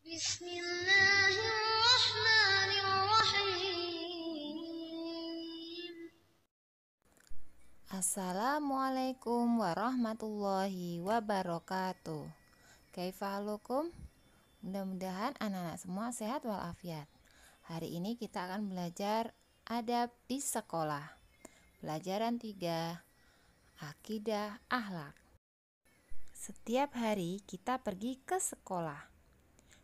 Bismillahirrahmanirrahim. Assalamualaikum warahmatullahi wabarakatuh. Kaifahalukum? Mudah-mudahan anak-anak semua sehat walafiat. Hari ini kita akan belajar adab di sekolah. Pelajaran 3, akidah akhlak. Setiap hari kita pergi ke sekolah.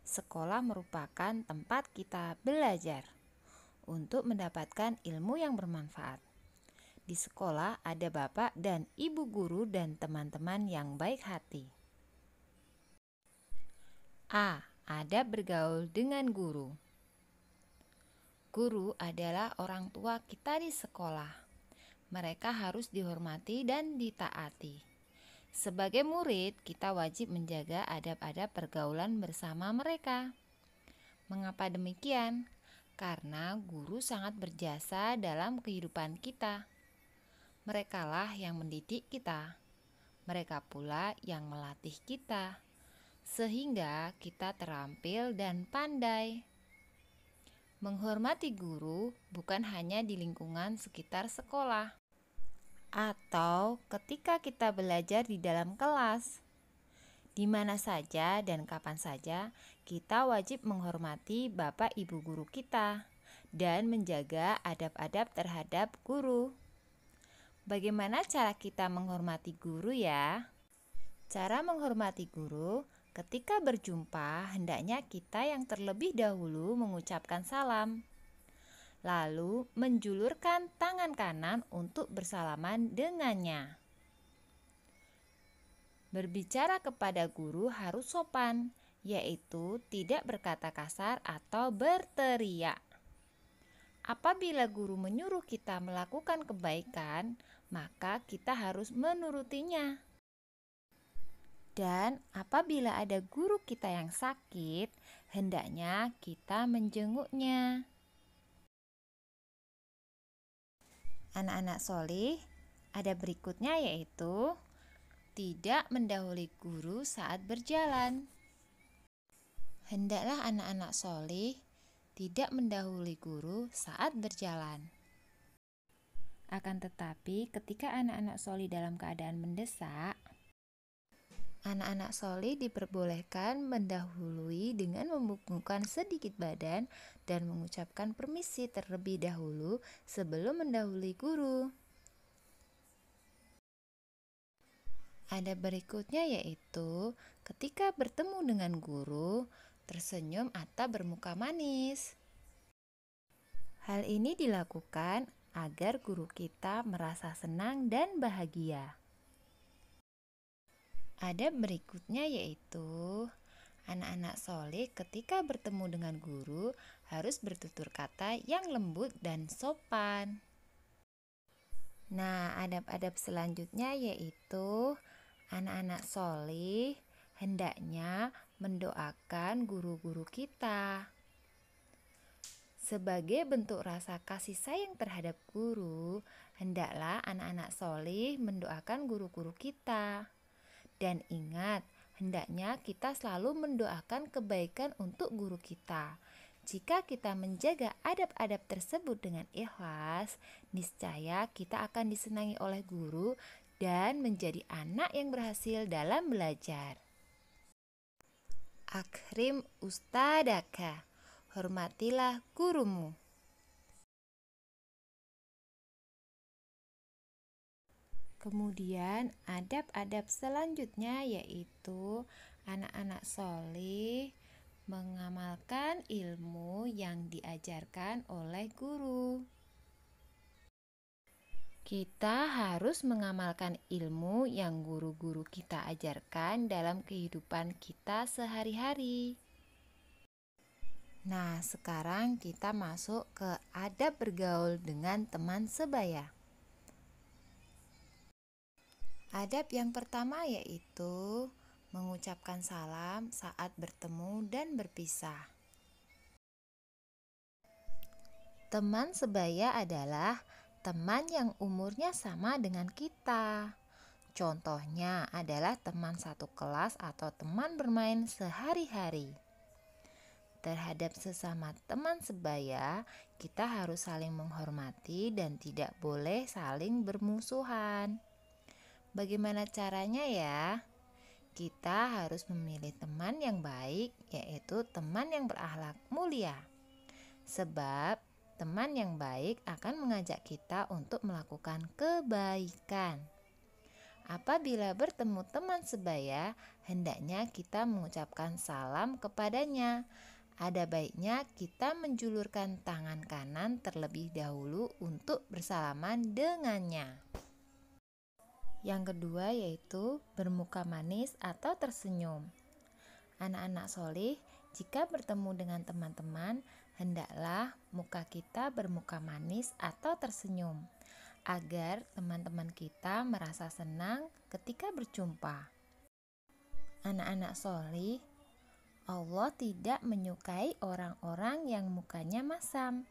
Sekolah merupakan tempat kita belajar untuk mendapatkan ilmu yang bermanfaat. Di sekolah ada bapak dan ibu guru dan teman-teman yang baik hati. A. Adab bergaul dengan guru. Guru adalah orang tua kita di sekolah. Mereka harus dihormati dan ditaati. Sebagai murid, kita wajib menjaga adab-adab pergaulan bersama mereka. Mengapa demikian? Karena guru sangat berjasa dalam kehidupan kita. Merekalah yang mendidik kita. Mereka pula yang melatih kita, sehingga kita terampil dan pandai. Menghormati guru bukan hanya di lingkungan sekitar sekolah, atau ketika kita belajar di dalam kelas. Di mana saja dan kapan saja, kita wajib menghormati bapak ibu guru kita dan menjaga adab-adab terhadap guru. Bagaimana cara kita menghormati guru ya? Cara menghormati guru, ketika berjumpa hendaknya kita yang terlebih dahulu mengucapkan salam. Lalu menjulurkan tangan kanan untuk bersalaman dengannya. Berbicara kepada guru harus sopan, yaitu tidak berkata kasar atau berteriak. Apabila guru menyuruh kita melakukan kebaikan, maka kita harus menurutinya. Dan apabila ada guru kita yang sakit, hendaknya kita menjenguknya. Anak-anak solih, ada berikutnya yaitu tidak mendahului guru saat berjalan. Hendaklah anak-anak solih tidak mendahului guru saat berjalan. Akan tetapi, ketika anak-anak solih dalam keadaan mendesak, anak-anak solih diperbolehkan mendahului dengan membungkukkan sedikit badan dan mengucapkan permisi terlebih dahulu sebelum mendahului guru. Ada berikutnya yaitu ketika bertemu dengan guru, tersenyum atau bermuka manis. Hal ini dilakukan agar guru kita merasa senang dan bahagia. Ada berikutnya yaitu anak-anak soleh ketika bertemu dengan guru harus bertutur kata yang lembut dan sopan. Nah, adab-adab selanjutnya yaitu anak-anak soleh hendaknya mendoakan guru-guru kita. Sebagai bentuk rasa kasih sayang terhadap guru, hendaklah anak-anak soleh mendoakan guru-guru kita. Dan ingat, hendaknya kita selalu mendoakan kebaikan untuk guru kita. Jika kita menjaga adab-adab tersebut dengan ikhlas, niscaya kita akan disenangi oleh guru dan menjadi anak yang berhasil dalam belajar. Akrim ustadaka, hormatilah gurumu. Kemudian adab-adab selanjutnya yaitu anak-anak soleh mengamalkan ilmu yang diajarkan oleh guru. Kita harus mengamalkan ilmu yang guru-guru kita ajarkan dalam kehidupan kita sehari-hari. Nah, sekarang kita masuk ke adab bergaul dengan teman sebaya. Adab yang pertama yaitu mengucapkan salam saat bertemu dan berpisah. Teman sebaya adalah teman yang umurnya sama dengan kita. Contohnya adalah teman satu kelas atau teman bermain sehari-hari. Terhadap sesama teman sebaya, kita harus saling menghormati dan tidak boleh saling bermusuhan. Bagaimana caranya ya? Kita harus memilih teman yang baik, yaitu teman yang berakhlak mulia. Sebab teman yang baik akan mengajak kita untuk melakukan kebaikan. Apabila bertemu teman sebaya, hendaknya kita mengucapkan salam kepadanya. Ada baiknya kita menjulurkan tangan kanan terlebih dahulu untuk bersalaman dengannya. Yang kedua yaitu bermuka manis atau tersenyum. Anak-anak solih, jika bertemu dengan teman-teman, hendaklah muka kita bermuka manis atau tersenyum, agar teman-teman kita merasa senang ketika berjumpa. Anak-anak solih, Allah tidak menyukai orang-orang yang mukanya masam.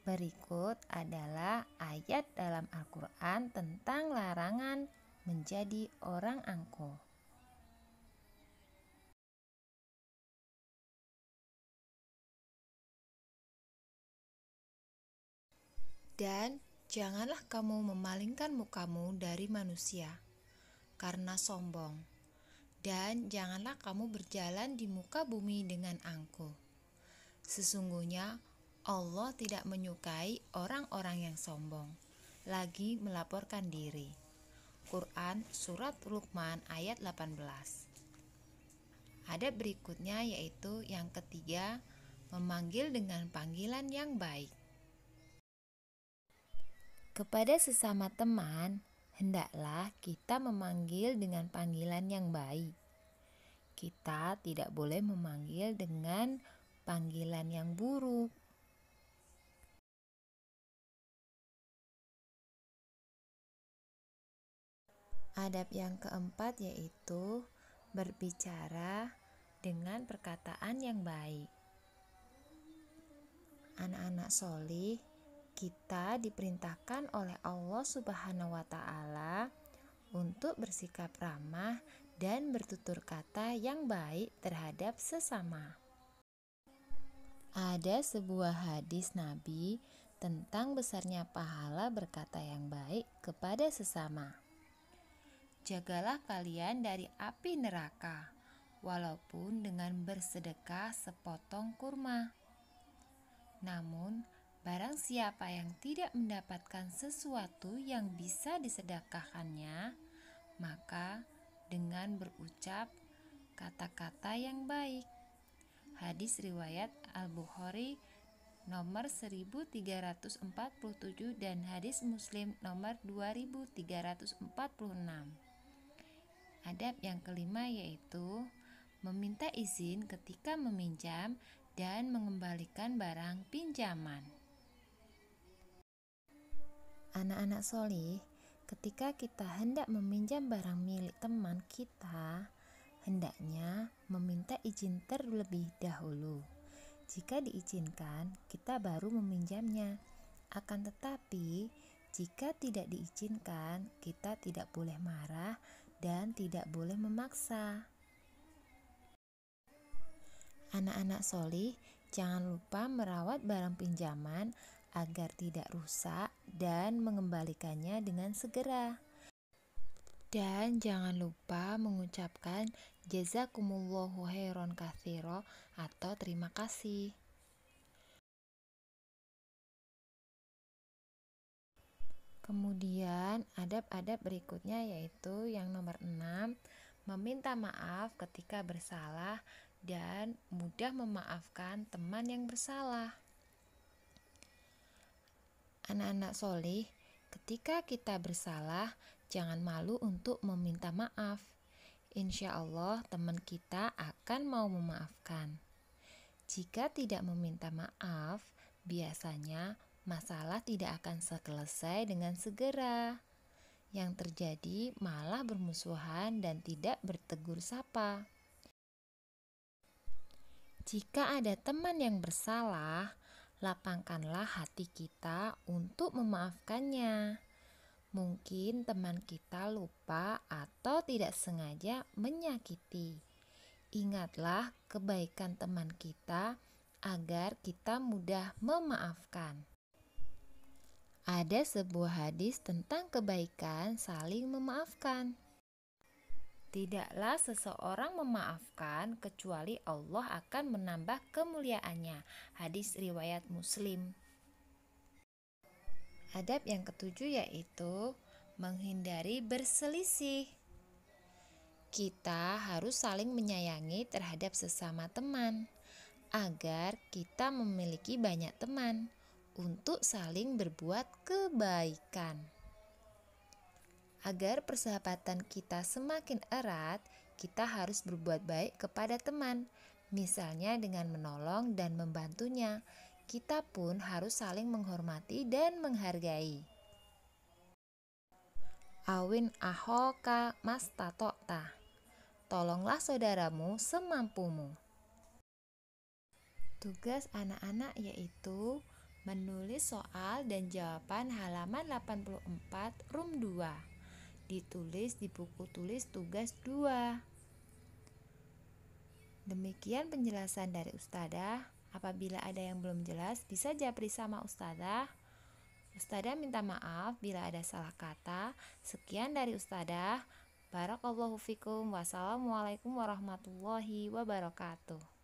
Berikut adalah ayat dalam Al-Quran tentang larangan menjadi orang angkuh. Dan janganlah kamu memalingkan mukamu dari manusia karena sombong. Dan janganlah kamu berjalan di muka bumi dengan angkuh. Sesungguhnya Allah tidak menyukai orang-orang yang sombong, lagi melaporkan diri. Quran Surat Luqman ayat 18. Adab berikutnya yaitu yang ketiga, memanggil dengan panggilan yang baik. Kepada sesama teman, hendaklah kita memanggil dengan panggilan yang baik. Kita tidak boleh memanggil dengan panggilan yang buruk. Adab yang keempat yaitu berbicara dengan perkataan yang baik. Anak-anak solih, kita diperintahkan oleh Allah Subhanahu wa Ta'ala untuk bersikap ramah dan bertutur kata yang baik terhadap sesama. Ada sebuah hadis Nabi tentang besarnya pahala berkata yang baik kepada sesama. Jagalah kalian dari api neraka, walaupun dengan bersedekah sepotong kurma. Namun, barang siapa yang tidak mendapatkan sesuatu yang bisa disedekahkannya, maka dengan berucap kata-kata yang baik. Hadis riwayat Al-Bukhari nomor 1347 dan hadis Muslim nomor 2346. Adab yang kelima yaitu meminta izin ketika meminjam dan mengembalikan barang pinjaman. Anak-anak solih, ketika kita hendak meminjam barang milik teman kita, hendaknya meminta izin terlebih dahulu. Jika diizinkan, kita baru meminjamnya. Akan tetapi, jika tidak diizinkan, kita tidak boleh marah dan tidak boleh memaksa. Anak-anak solih, jangan lupa merawat barang pinjaman agar tidak rusak dan mengembalikannya dengan segera. Dan jangan lupa mengucapkan jazakumullahu khairan katsira atau terima kasih. Kemudian adab-adab berikutnya yaitu yang nomor 6, meminta maaf ketika bersalah dan mudah memaafkan teman yang bersalah. Anak-anak solih, ketika kita bersalah, jangan malu untuk meminta maaf. Insya Allah teman kita akan mau memaafkan. Jika tidak meminta maaf, biasanya masalah tidak akan selesai dengan segera. Yang terjadi malah bermusuhan dan tidak bertegur sapa. Jika ada teman yang bersalah, lapangkanlah hati kita untuk memaafkannya. Mungkin teman kita lupa atau tidak sengaja menyakiti. Ingatlah kebaikan teman kita agar kita mudah memaafkan. Ada sebuah hadis tentang kebaikan saling memaafkan. Tidaklah seseorang memaafkan kecuali Allah akan menambah kemuliaannya. Hadis riwayat Muslim. Adab yang ketujuh yaitu menghindari berselisih. Kita harus saling menyayangi terhadap sesama teman agar kita memiliki banyak teman untuk saling berbuat kebaikan. Agar persahabatan kita semakin erat, kita harus berbuat baik kepada teman, misalnya dengan menolong dan membantunya. Kita pun harus saling menghormati dan menghargai. Awin ahoka mastatokta. Tolonglah saudaramu semampumu. Tugas anak-anak yaitu menulis soal dan jawaban halaman 84 Room 2. Ditulis di buku tulis tugas 2. Demikian penjelasan dari Ustadzah. Apabila ada yang belum jelas, bisa japri sama Ustadzah. Ustadzah minta maaf bila ada salah kata. Sekian dari Ustadzah. Barakallahu fikum. Wassalamualaikum warahmatullahi wabarakatuh.